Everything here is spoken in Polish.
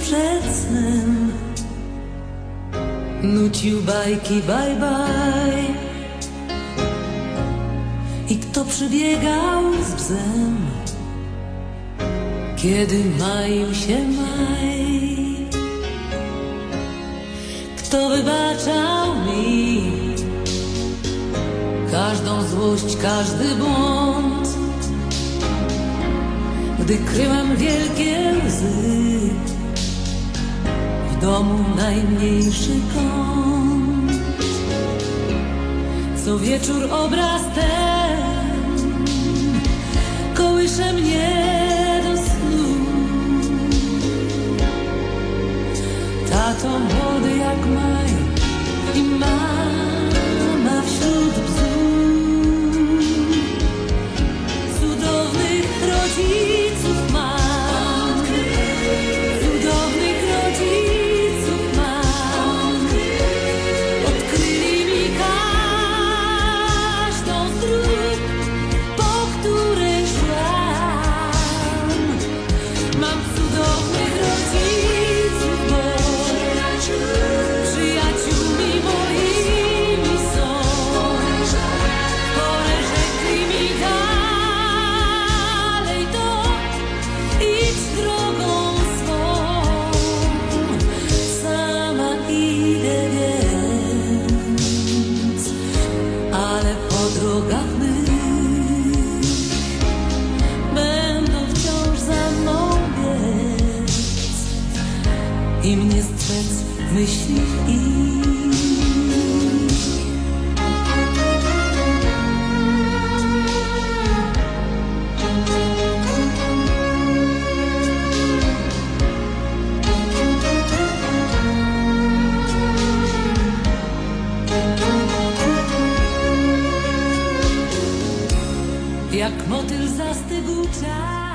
przed snem nucił bajki bye bye. I kto przybiegał z bzem, kiedy maił się maj? Kto wybaczał mi każdą złość, każdy błąd, gdy kryłem wielkie łzy w domu najmniejszy kąt? Co wieczór obraz ten kołysze mnie do snu. Tato młody jak maj i mama wśród bzu. Cudownych rodziców mam, cudownych rodziców mam. Odkryli mi każdą z dróg, po której szłam. Mam cudownych rodziców, bo przyjaciółmi moimi są. Chore rzekli mi dalej to, idź drogą swą. Sama idę więc, ale po drogach mych będą wciąż za mną biec i mnie strzec myśli ich. Jak motyl zastygł czas.